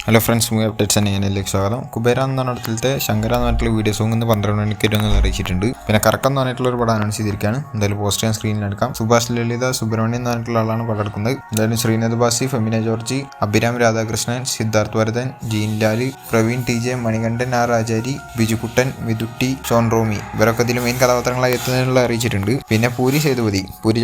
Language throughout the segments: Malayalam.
ഹലോ ഫ്രണ്ട്സ്, മൂവി അപ്ഡേറ്റ്സ് ചാനലിലേക്ക് സ്വാഗതം. കുബേര എന്ന് പറഞ്ഞിടത്തിലത്തെ ശങ്കര എന്ന് പറഞ്ഞിട്ടുള്ള വീഡിയോ സോങ് ഇന്ന് 12 മണിക്ക് വരുമെന്ന് അറിയിച്ചിട്ടുണ്ട്. പിന്നെ കറക്കം എന്ന് പറഞ്ഞിട്ടുള്ള ഒരു പടം അനൗൺസ് ചെയ്തിരിക്കുകയാണ്. എന്തായാലും പോസ്റ്റർ ഞാൻ സ്ക്രീനിൽ എടുക്കാം. സുഭാഷ് ലളിത സുബ്രഹ്മണ്യം എന്ന് പറഞ്ഞിട്ടുള്ള ആളാണ് പടം എടുക്കുന്നത്. എന്തായാലും Sreenath Bhasi, Femina George, Abhiram Radhakrishnan, Siddharth Varadan, Jean Lal, Praveen TJ, Manikandan R Achari, Bijukuttan, Mithutty, Shaun Romy ഇവരൊക്കെ ഇതിൽ മെയിൻ കഥാപാത്രങ്ങളായി എത്തുന്നതിനുള്ള അറിയിച്ചിട്ടുണ്ട്. പിന്നെ പൂരി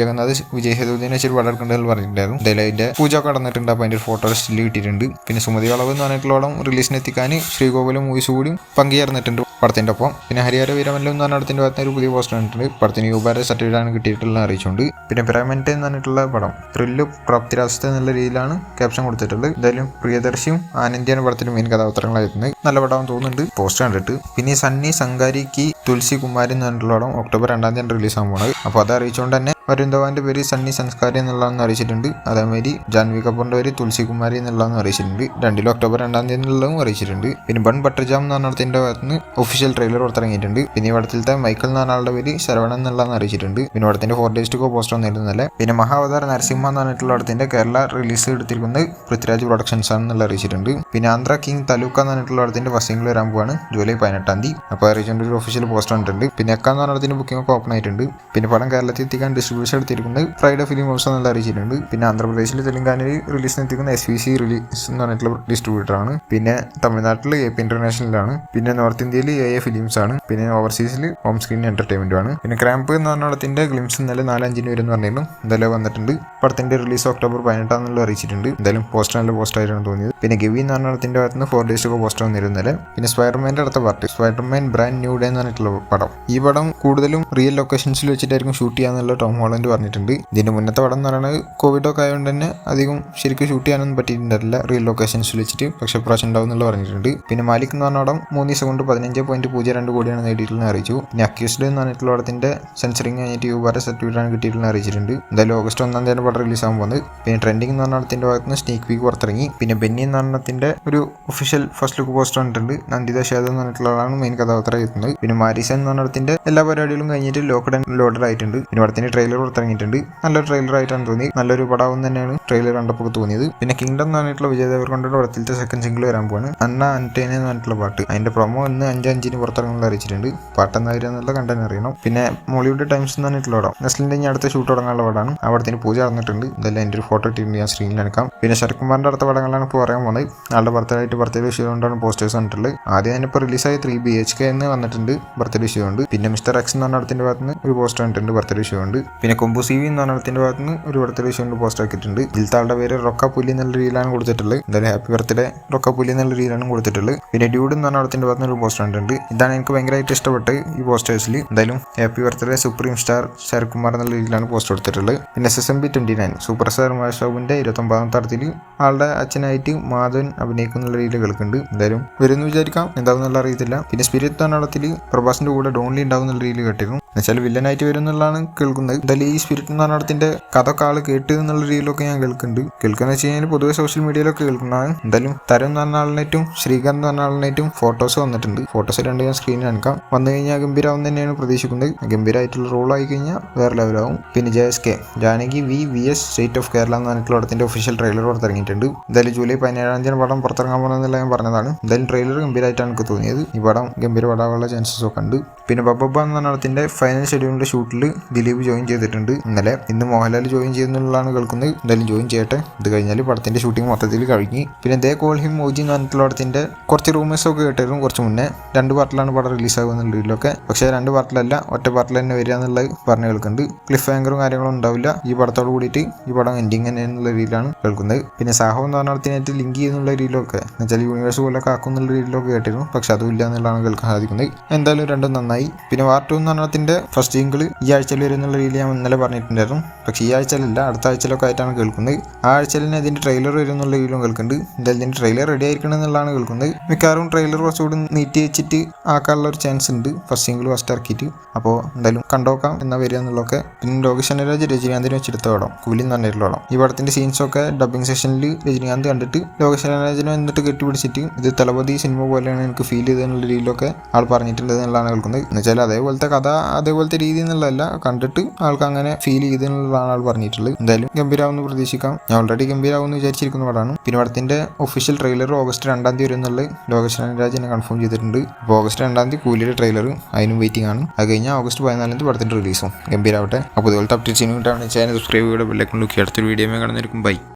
ജഗന്നാഥ് വിജയ് സേതുപതിനെ വെച്ചൊരു പടം എടുക്കേണ്ടതെന്ന് പറഞ്ഞിട്ടുണ്ടായിരുന്നു. എന്തായാലും അതിന്റെ പൂജ ഒക്കെ നടന്നിട്ടുണ്ട്. അപ്പോൾ അതിന്റെ ഒരു ഫോട്ടോ സ്റ്റിൽ കിട്ടിയിട്ടുണ്ട്. പിന്നെ സുമതി വളവ് എന്ന് പറഞ്ഞിട്ടുള്ളോളം റിലീസിന് എത്തിക്കാൻ ശ്രീകോകുലം മൂവീസ് കൂടി പങ്കുചേർന്നിട്ടുണ്ട് പടത്തിന്റെ ഒപ്പം. പിന്നെ ഹരിഹര വീരമല്ലം എന്ന് പറഞ്ഞ പടത്തിന്റെ ഭാഗത്ത് ഒരു പുതിയ പോസ്റ്റർ കണ്ടിട്ടുണ്ട്. പടത്തിന് യൂബാരെ സർട്ടിഫിക്കറ്റാണ് കിട്ടിയിട്ടുള്ള അറിയിച്ചുകൊണ്ട്. പിന്നെ പിരാമെന്റ് എന്ന് പറഞ്ഞിട്ടുള്ള പടം ത്രില്ല് പ്രാപ്തിരാസത്തെ എന്നുള്ള രീതിയിലാണ് ക്യാപ്ഷൻ കൊടുത്തിട്ടുള്ളത്. എന്തായാലും പ്രിയദർശിയും ആനന്ദിയാണ് പടത്തിന് മെയിൻ കഥാപാത്രങ്ങളായിരുന്നത്. നല്ല പടം തോന്നുന്നുണ്ട് പോസ്റ്റർ കണ്ടിട്ട്. പിന്നെ സണ്ണി സംഗാരിക്ക് തുളസി കുമാരി എന്ന് പറഞ്ഞിട്ടുള്ള പടം ഒക്ടോബർ 2 റിലീസ് ആകാൻ പോകുന്നത്. അപ്പോൾ അത് അറിയിച്ചുകൊണ്ട് തന്നെ വരുൺ ധവാന്റെ പേര് സണ്ണി സംസ്കാരി എന്നുള്ളതെന്ന് അറിയിച്ചിട്ടുണ്ട്. അതേമാതിരി ജാൻവി കപൂറിന്റെ പേര് തുളസി കുമാരി എന്നുള്ളതെന്ന് അറിയിച്ചിട്ടുണ്ട്. രണ്ടിലും ഒക്ടോബർ 2 എന്നുള്ളതും അറിയിച്ചിട്ടുണ്ട്. പിന്നെ ബൺ ബട്ടർ ജാം എന്ന് പറഞ്ഞതിന്റെ ഭാഗത്ത് ഒഫീഷ്യൽ ട്രെയിലർ പുറത്തിറങ്ങിയിട്ടുണ്ട്. പിന്നെ ഈ പടത്തിലത്തെ മൈക്കിൾ എന്ന് പറഞ്ഞ ആളുടെ പേര് ശരവണൻ എന്നുള്ളതെന്ന് അറിയിച്ചിട്ടുണ്ട്. പിന്നെ പടത്തിന്റെ 4 days to go പോസ്റ്റർ വന്നിരുന്നല്ലേ. പിന്നെ മഹാവതാർ നരസിംഹ എന്ന് പറഞ്ഞിട്ടുള്ള പടത്തിന്റെ കേരള റിലീസ് എടുത്തിരിക്കുന്നത് പൃഥ്വിരാജ് പ്രൊഡക്ഷൻസ് ആണെന്നുള്ള അറിയിച്ചിട്ടുണ്ട്. പിന്നെ ആന്ധ്ര കിങ് തലൂക്ക എന്ന് പറഞ്ഞിട്ടുള്ള പടത്തിന്റെ ഫസ്റ്റ് വരാൻ പോവാണ് ജൂലൈ 18. അപ്പോൾ അറിയിച്ചുകൊണ്ട് ഒരു ഒഫീഷ്യൽ പോസ്റ്റർ ഉണ്ട്. പിന്നെ എക്ക എന്ന് പറഞ്ഞതിന്റെ ബുക്കിംഗ് ഒക്കെ ഓപ്പൺ ആയിട്ടുണ്ട്. പിന്നെ പടം കേരളത്തിൽ എത്തിക്കാൻ ഡിസ്ട്രിബ്യൂഷൻ എടുത്തിരിക്കുന്നത് ഫ്രൈഡേ ഫിലിം ഹൗസ് എന്നുള്ള അറിയിച്ചിട്ടുണ്ട്. പിന്നെ ആന്ധ്രാപ്രദേശിൽ തെലങ്കാനയിൽ റിലീസിന് എത്തിക്കുന്ന SVC റിലീസ് എന്ന് പറഞ്ഞിട്ടുള്ള ഡിസ്ട്രിബ്യൂട്ടർ ആണ്. പിന്നെ തമിഴ്നാട്ടിൽ AP ഇന്റർനാഷണലാണ്. പിന്നെ നോർത്ത് ഇന്ത്യയിൽ AA ഫിലിംസ് ആണ്. പിന്നെ ഓവർസീസിൽ ഹോം സ്ക്രീൻ എന്റർടൈൻമെന്റ് ആണ്. പിന്നെ ക്രാമ്പ് എന്ന് പറഞ്ഞ പടത്തിന്റെ ഗ്ലിംസ് ഇന്നലെ 4-5 വരുമെന്ന് പറഞ്ഞിരുന്നു. എന്തായാലും വന്നിട്ടുണ്ട്. പടത്തിന്റെ റിലീസ് ഒക്ടോബർ 18 അറിയിച്ചിട്ടുണ്ട്. എന്തായാലും പോസ്റ്റർ നല്ല പോസ്റ്റർ ആയിട്ടാണ് തോന്നിയത്. പിന്നെ ഗവി എന്ന് പറഞ്ഞ പടത്തിന്റെ ഭാഗത്ത് 4 days to go പോസ്റ്റർ വന്നിരുന്നല്ലേ. പിന്നെ സ്പൈഡർമാന്റെ അടുത്ത part Spiderman brand new day എന്ന് പറഞ്ഞിട്ടുള്ള പടം. ഈ പടം കൂടുതലും റിയൽ ലൊക്കേഷൻസിൽ വെച്ചിട്ടായിരിക്കും ഷൂട്ട് ചെയ്യാന്നുള്ള ടോം ഹോളണ്ട് പറഞ്ഞിട്ടുണ്ട്. ഇതിന്റെ മുന്നത്തെ പടം എന്ന് പറയുന്നത് കോവിഡ് ഒക്കെ ആയതുകൊണ്ട് തന്നെ അധികം ശരിക്കും ഷൂട്ട് ചെയ്യാനൊന്നും പറ്റിയിട്ടുണ്ടായില്ല റിയൽ ലൊക്കേഷൻസിൽ വെച്ചിട്ട്. പക്ഷെ പ്രാവശ്യം ഉണ്ടാവും എന്നുള്ള പറഞ്ഞിട്ടുണ്ട്. പിന്നെ മാലിക് എന്ന് പറഞ്ഞ പടം 3 ദിവസം കൊണ്ട് 15.02 കോടിയാണ് നേടിയിട്ടുള്ളത് അറിയിച്ചു. പിന്നെ അക്യൂസ്ഡ് എന്ന് പറഞ്ഞിട്ടുള്ള പടത്തിന്റെ സെൻസറിങ് കഴിഞ്ഞിട്ട് യൂബാരെ സർട്ടിഫിക്കറ്റാണ് കിട്ടിയിട്ടുള്ളത് അറിയിച്ചിട്ടുണ്ട്. എന്തായാലും ഓഗസ്റ്റ് 1 പടം റിലീസ് ആകാൻ പോകുന്നത്. പിന്നെ ട്രെൻഡിങ് എന്ന് പറഞ്ഞ പടത്തിന്റെ ഭാഗത്ത് സ്നീക്ക് വീക്ക് പുറത്തിറങ്ങി. പിന്നെ ബെന്നി എന്ന് പറഞ്ഞത്തിന്റെ ഒരു ഒഫീഷ്യൽ ഫസ്റ്റ് ലുക്ക് പോസ്റ്റർ കണ്ടിട്ടുണ്ട്. നന്ദിത ഷേദ് എന്ന് പറഞ്ഞിട്ടുള്ളതാണ് മെയിൻ കഥാപാത്രം എത്തുന്നത്. പിന്നെ മാരിസൻ എന്ന് പറഞ്ഞ പടത്തിന്റെ എല്ലാ പരിപാടികളും കഴിഞ്ഞിട്ട് ലോക്ക്ഡ് ആൻഡ് ലോഡഡ് ആയിട്ടുണ്ട്. പിന്നെ പടത്തിന്റെ ട്രെയിലർ പുറത്തിറങ്ങിയിട്ടുണ്ട്. നല്ലൊരു ട്രെയിലർ ആയിട്ടാണ് തോന്നി. നല്ലൊരു പടം തന്നെയാണ് ട്രെയിലർ കണ്ടപ്പോൾ തോന്നിയത്. പിന്നെ കിങ്ഡം എന്ന് പറഞ്ഞിട്ടുള്ള വിജയ് ദേവരകൊണ്ടയുടെ പടത്തിലത്തെ സെക്കൻഡ് സിംഗിൾ വരാൻ പോവാണ്. അന്ന അൻറ്റേനെ എന്ന് പറഞ്ഞിട്ടുള്ള പാട്ട്. അതിന്റെ പ്രൊമോ ഇന്ന് 5:05 പുറത്തിറങ്ങുന്നത് അറിയിച്ചിട്ടുണ്ട്. പാട്ടെന്നായിരുന്നുള്ള കണ്ടന്റ് അറിയണം. പിന്നെ മോളിവുഡ് ടൈംസ് എന്ന് പറഞ്ഞിട്ടുള്ള പടം നെസ്ലിന്റെ അടുത്ത ഷൂട്ട് തുടങ്ങാനുള്ള പടമാണ്. ആ പടത്തിന് പൂജ നടന്നിട്ടുണ്ട്. ഇതെല്ലാം എൻ്റെ ഒരു ഫോട്ടോ ഇട്ടിട്ടുണ്ട്. ഞാൻ സ്ക്രീനിൽ എടുക്കാം. പിന്നെ ശരത് കുമാറിന്റെ അടുത്ത പടങ്ങളാണ് ഇപ്പോൾ പറയാൻ പോകുന്നത്. ആളുടെ ബർത്ത്ഡേ വിഷയം കൊണ്ടാണ് പോസ്റ്റേഴ്സ് വന്നിട്ടുള്ളത്. ആദ്യം തന്നെ ഇപ്പോൾ റിലീസായി 3 BHK എന്ന് വന്നിട്ടുണ്ട് ബർത്ത്ഡേ വിഷയം കൊണ്ട്. പിന്നെ മിസ്റ്റർ എക്സ് എന്ന് പറഞ്ഞ പടത്തിന്റെ ഭാഗത്ത് ഒരു പോസ്റ്റർ കണ്ടിട്ടുണ്ട് ബർത്ത്ഡേ വിഷയം കൊണ്ട്. പിന്നെ കൊമ്പു CV എന്ന് പറഞ്ഞ പടത്തിന്റെ ഭാഗത്ത് ഒരു ബർത്ത്ഡേ വിഷയം കൊണ്ട് പോസ്റ്റർ ആക്കിയിട്ടുണ്ട്. ഇതിലത്തെ പേര് റൊക്ക പുലി എന്നുള്ള രീതിയിലാണ് കൊടുത്തിട്ടുള്ളത്. എന്തായാലും ഹാപ്പി ബർത്ത്ഡേ റൊക്ക പുലി എന്നുള്ള രീതിയിലാണ് കൊടുത്തിട്ടുള്ളത്. പിന്നെ ഡ്യൂഡ് എന്ന് പറഞ്ഞ പടത്തിന്റെ ഭാഗത്ത് ഒരു പോസ്റ്റർ കണ്ടിട്ടുണ്ട്. ഇതാണ് എനിക്ക് ഭയങ്കരമായിട്ട് ഇഷ്ടപ്പെട്ട് ഈ പോസ്റ്റേഴ്സിൽ. എന്തായാലും happy birthday supreme star Sarath Kumar എന്നുള്ള രീതിയിലാണ് പോസ്റ്റർ കൊടുത്തിട്ടുള്ളത്. പിന്നെ SSMB 29 സൂപ്പർ സ്റ്റാർ മഹേഷ് ബാബുവിന്റെ 29ാമത്തെ പടത്തിൽ ആളുടെ അച്ഛനായിട്ട് മാധവൻ അഭിനയിക്കുന്നുള്ള രീതിയിൽ കേൾക്കുന്നുണ്ട്. എന്തായാലും വരുമെന്ന് വിചാരിക്കാം. എന്താണെന്നുള്ള അറിയത്തില്ല. പിന്നെ സ്പിരിറ്റ് എന്ന പടത്തിൽ പ്രഭാസിന്റെ കൂടെ ഡോൺലി ഉണ്ടാവും എന്നുള്ള രീതിയിൽ കേട്ടിരുന്നു. എന്നുവെച്ചാൽ വില്ലനായിട്ട് വരും എന്നുള്ളതാണ് കേൾക്കുന്നത്. എന്തായാലും ഈ സ്പിരിറ്റ് എന്ന പടത്തിന്റെ കഥ ഒക്കെ ആള് കേട്ട് എന്നുള്ള രീതിയിലൊക്കെ ഞാൻ കേൾക്കുന്നുണ്ട്. കേൾക്കുന്ന വെച്ച് കഴിഞ്ഞാൽ പൊതുവെ സോഷ്യൽ മീഡിയയിലൊക്കെ കേൾക്കുന്നതാണ്. എന്തായാലും തരം എന്ന് പറഞ്ഞ ആളിനായിട്ടും ശ്രീകാന്ത് എന്ന് പറഞ്ഞ ആളിനായിട്ടും ഫോട്ടോസ് വന്നിട്ടുണ്ട്. ഫോട്ടോസ് 2 ഞാൻ സ്ക്രീനിൽ കാണിക്കാം. വന്നു കഴിഞ്ഞാൽ ഗംഭീരാവും തന്നെയാണ് പ്രതീക്ഷിക്കുന്നത്. ഗംഭീരമായിട്ടുള്ള റോൾ ആയി കഴിഞ്ഞാൽ വേറെ ലെവലാവും. പിന്നെ JSK Janaki VS state of Kerala എന്ന് പറഞ്ഞിട്ടുള്ള പടത്തിന്റെ ഒഫീഷ്യൽ ട്രെയിലർ പുറത്തിറങ്ങിയിട്ടുണ്ട്. എന്തായാലും ജൂലൈ 17 പടം പുറത്തിറങ്ങാൻ പോകുന്നതെന്നുള്ള ഞാൻ പറഞ്ഞതാണ്. എന്തായാലും ട്രെയിലർ ഗംഭീരമായിട്ടാണ് എനിക്ക് തോന്നിയത്. ഈ പടം ഗംഭീര പടാനുള്ള ചാൻസസ് ഒക്കെ ഉണ്ട്. പിന്നെ ബബ്ബ എന്ന പടത്തിന്റെ ഫൈനൽ ഷെഡ്യൂളിന്റെ ഷൂട്ടിൽ ദിലീപ് ജോയിൻ ചെയ്തിട്ടുണ്ട് ഇന്നലെ. ഇന്ന് മോഹൻലാൽ ജോയിൻ ചെയ്യുന്നുള്ളതാണ് കേൾക്കുന്നത്. എന്തായാലും ജോയിൻ ചെയ്യട്ടെ. ഇത് കഴിഞ്ഞാൽ പടത്തിന്റെ ഷൂട്ടിംഗ് മൊത്തത്തിൽ കഴിഞ്ഞ്. പിന്നെ ദേ കോൾ ഹിം OG എന്ന് പറഞ്ഞിട്ടുള്ള പടത്തിന്റെ കുറച്ച് റൂമേഴ്സ് ഒക്കെ കേട്ടിരുന്നു കുറച്ച് മുന്നേ. 2 പാർട്ടിലാണ് പടം റിലീസ് ആകുന്ന രീതിയിലൊക്കെ. പക്ഷേ 2 പാർട്ടിലല്ല ഒറ്റ പാർട്ടിൽ തന്നെ വരിക എന്നുള്ളത് പറഞ്ഞു കേൾക്കുന്നുണ്ട്. ക്ലിഫ് ഹാങ്കറും കാര്യങ്ങളും ഉണ്ടാവില്ല. ഈ പടത്തോട് കൂടിയിട്ട് ഈ പടം എൻഡിങ് തന്നെ എന്നുള്ള രീതിയിലാണ് കേൾക്കുന്നത്. പിന്നെ സാഹോ എന്ന് പറഞ്ഞ പടത്തിനായിട്ട് ലിങ്ക് ചെയ്യുന്നുള്ള രീതിയിലൊക്കെ എന്നുവെച്ചാൽ യൂണിവേഴ്സ് പോലൊക്കെ ആക്കുന്നുള്ള രീതിയിലൊക്കെ കേട്ടിരുന്നു. പക്ഷെ അതും ഇല്ല എന്നുള്ളതാണ് കേൾക്കാൻ സാധിക്കുന്നത്. എന്തായാലും രണ്ടും നന്നായി. പിന്നെ വാർ 2 എന്ന് പറഞ്ഞ പടത്തിന്റെ ഫസ്റ്റ് സിംഗിൾ ഈ ആഴ്ചയിൽ വരും എന്നുള്ള രീതിയിൽ ഞാൻ ഇന്നലെ പറഞ്ഞിട്ടുണ്ടായിരുന്നു. പക്ഷേ ഈ ആഴ്ചയിലല്ല അടുത്ത ആഴ്ചയിലൊക്കെ ആയിട്ടാണ് കേൾക്കുന്നത്. ആ ആഴ്ചയിൽ തന്നെ ഇതിന്റെ ട്രെയിലർ വരും എന്നുള്ള രീതിയിലും കേൾക്കുന്നുണ്ട്. എന്തായാലും ഇതിന്റെ ട്രെയിലർ റെഡി ആയിരിക്കണം എന്നുള്ളതാണ് കേൾക്കുന്നത്. മിക്കവാറും ട്രെയിലർ കുറച്ചുകൂടി നീട്ടി വെച്ചിട്ട് ആക്കാനുള്ള ഒരു ചാൻസ് ഉണ്ട് ഫസ്റ്റ് സിംഗിൾ ഫസ്റ്റ് ഇറക്കിയിട്ട്. അപ്പോൾ എന്തായാലും കണ്ടോക്കാം എന്നാ വരിക എന്നുള്ളതൊക്കെ. പിന്നെ ലോകേഷ് രജനീകാന്തിനെ വെച്ചെടുത്ത പടം കൂലി എന്ന് പറഞ്ഞിട്ടുള്ള പടം. ഈ പടത്തിന്റെ സീൻസൊക്കെ ഡബിങ് സെഷനിൽ രജനീകാന്ത് കണ്ടിട്ട് ലോകേഷ് എന്നിട്ട് കെട്ടിപ്പിടിച്ചിട്ട് ഇത് തലപതി സിനിമ പോലെയാണ് എനിക്ക് ഫീൽ ചെയ്തെന്നുള്ള രീതിയിലൊക്കെ ആൾ പറഞ്ഞിട്ടുണ്ട് എന്നുള്ളതാണ് കേൾക്കുന്നത്. എന്നുവെച്ചാൽ അതേപോലത്തെ കഥ അതേപോലത്തെ രീതി എന്നുള്ളതല്ല, കണ്ടിട്ട് ആൾക്ക് അങ്ങനെ ഫീൽ ചെയ്തെന്നുള്ളതാണ് ആൾ പറഞ്ഞിട്ടുള്ളത്. എന്തായാലും ഗംഭീരാവെന്ന് പ്രതീക്ഷിക്കാം. ഞാൻ ഓൾറെഡി ഗംഭീരാവെന്ന് വിചാരിച്ചിരിക്കുന്ന പടമാണ്. പിന്നെ പടത്തിന്റെ ഒഫീഷ്യൽ ട്രെയിലർ ഓഗസ്റ്റ് 2 വരും എന്നുള്ളത് ലോകേഷ് രാജ് എന്നെ കൺഫേം ചെയ്തിട്ടുണ്ട്. അപ്പോൾ ഓഗസ്റ്റ് 2 കൂലിയുടെ ട്രെയിലർ അതിനും വെയിറ്റിംഗ് ആണ്. അത് കഴിഞ്ഞാൽ ഓഗസ്റ്റ് 14 പടത്തിന്റെ റിലീസും. ഗംഭീരാവട്ടെ. അപ്പോൾ ഇതുപോലത്തെ അപ്ഡേറ്റ്സിന് വേണ്ടിയിട്ടാണ് ചാനൽ സബ്സ്ക്രൈബ് ചെയ്ത് ബെല്ലൈക്കൺ ക്ലിക്ക് അടുത്തൊരു വീഡിയോ കാണുന്നതായിരിക്കും. ബൈ.